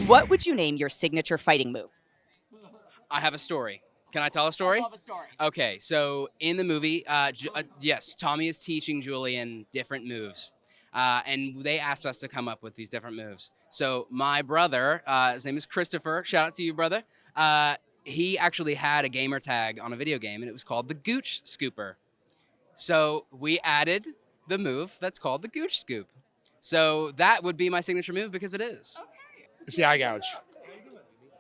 What would you name your signature fighting move? I have a story. Can I tell a story? I love a story. Okay, so in the movie, yes, Tommy is teaching Julian different moves. And they asked us to come up with these different moves. So my brother, his name is Christopher. Shout out to you, brother. He actually had a gamer tag on a video game, and it was called the Gooch Scooper. So we added the move that's called the Gooch Scoop. So that would be my signature move because it is. It's the eye gouge.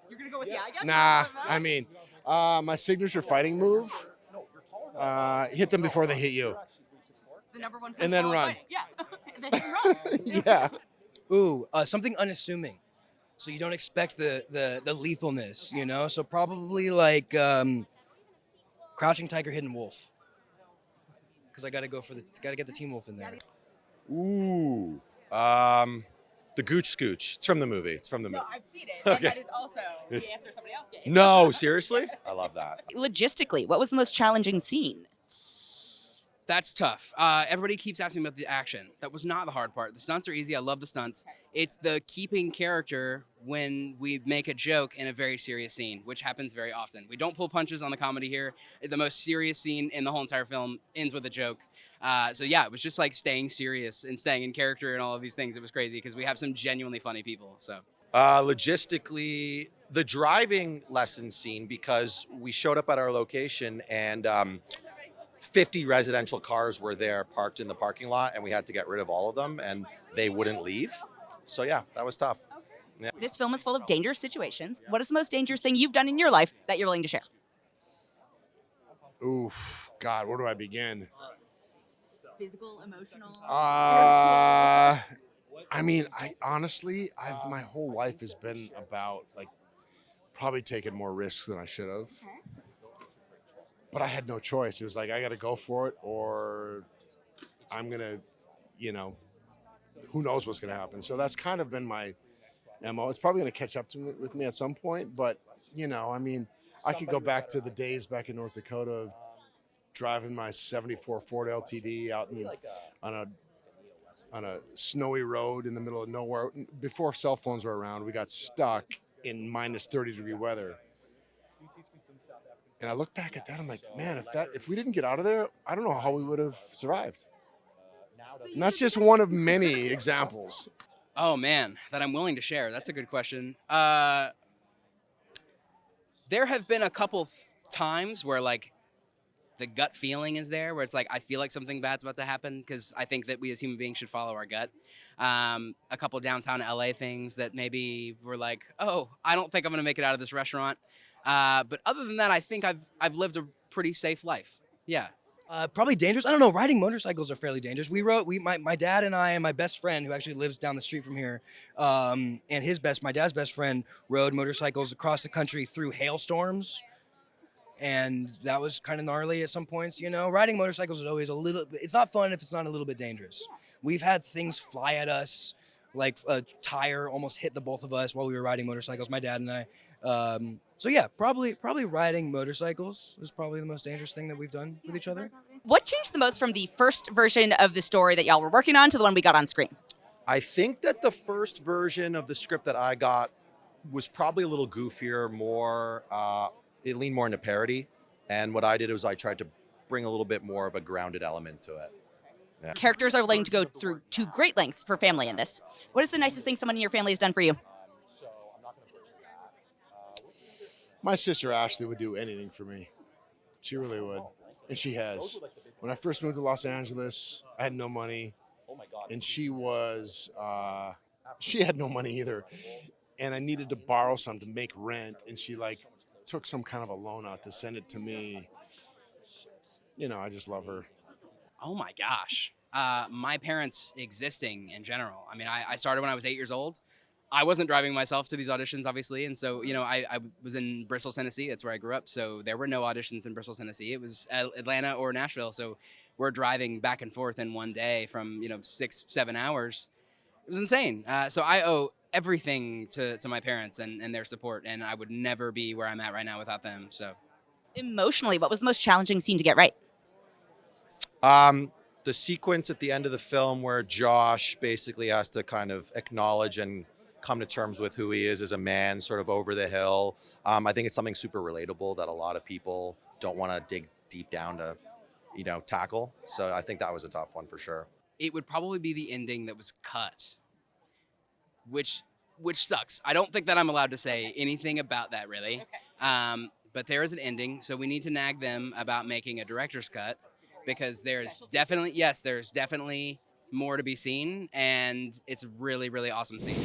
You're going to go with the eye gouge? Nah, I mean, my signature fighting move, hit them before they hit you. The number one And then principle of run. fighting. Yeah. And then you run. Yeah. Ooh, something unassuming. So you don't expect the lethalness, you know? So probably like Crouching Tiger, Hidden Wolf. Because I gotta get the Team Wolf in there. Ooh. The Gooch Scooch. It's from the movie. No, I've seen it. Okay. And that is also the answer somebody else gave. No, seriously? I love that. Logistically, what was the most challenging scene? That's tough. Everybody keeps asking about the action. That was not the hard part. The stunts are easy. I love the stunts. It's the keeping character when we make a joke in a very serious scene, which happens very often. We don't pull punches on the comedy here. The most serious scene in the whole entire film ends with a joke. So yeah, it was just like staying serious and staying in character and all of these things. It was crazy because we have some genuinely funny people. So Logistically, the driving lesson scene, because we showed up at our location and 50 residential cars were there parked in the parking lot, and we had to get rid of all of them, and they wouldn't leave. So yeah, that was tough. Yeah. This film is full of dangerous situations. What is the most dangerous thing you've done in your life that you're willing to share? Oof, God, where do I begin? Physical, emotional. I mean, my whole life has been about like probably taking more risks than I should have. But I had no choice. It was like, I got to go for it or I'm going to, who knows what's going to happen. So that's kind of been my MO. It's probably going to catch up with me at some point. But, I mean, I could go back to the days back in North Dakota of driving my 74 Ford LTD out on a snowy road in the middle of nowhere. Before cell phones were around, we got stuck in minus 30-degree weather. And I look back at that, I'm like, man, if we didn't get out of there, I don't know how we would have survived. And that's just one of many examples. oh man, that I'm willing to share. That's a good question. There have been a couple times where like the gut feeling is there, where it's like I feel like something bad's about to happen because I think that we as human beings should follow our gut. A couple downtown LA things that maybe were like, oh, I don't think I'm gonna make it out of this restaurant. But other than that, I think I've lived a pretty safe life. Yeah. Probably dangerous. I don't know. Riding motorcycles are fairly dangerous. My dad and I and my best friend, who actually lives down the street from here, and my dad's best friend rode motorcycles across the country through hailstorms. And that was kind of gnarly at some points, Riding motorcycles is always it's not fun if it's not a little bit dangerous. We've had things fly at us, like a tire almost hit the both of us while we were riding motorcycles, my dad and I. So yeah, probably riding motorcycles is probably the most dangerous thing that we've done with each other. What changed the most from the first version of the story that y'all were working on to the one we got on screen? I think that the first version of the script that I got was probably a little goofier, it leaned more into parody. And what I did was I tried to bring a little bit more of a grounded element to it. Yeah. Characters are willing to go through to great lengths for family in this. What is the nicest thing someone in your family has done for you? My sister Ashley would do anything for me. She really would. And she has. When I first moved to Los Angeles, I had no money. And she had no money either. And I needed to borrow some to make rent. And she took some kind of a loan out to send it to me. I just love her. Oh my gosh. My parents existing in general. I mean, I started when I was 8 years old. I wasn't driving myself to these auditions, obviously. And so, I was in Bristol, Tennessee. That's where I grew up. So there were no auditions in Bristol, Tennessee. It was Atlanta or Nashville. So we're driving back and forth in one day from, 6-7 hours. It was insane. So I owe everything to my parents and their support. And I would never be where I'm at right now without them. So Emotionally, what was the most challenging scene to get right? The sequence at the end of the film where Josh basically has to kind of acknowledge and come to terms with who he is as a man, sort of over the hill. I think it's something super relatable that a lot of people don't want to dig deep down to, tackle. So I think that was a tough one for sure. It would probably be the ending that was cut, which sucks. I don't think that I'm allowed to say anything about that really. Okay. But there is an ending, so we need to nag them about making a director's cut, because there's definitely more to be seen, and it's a really, really awesome scene.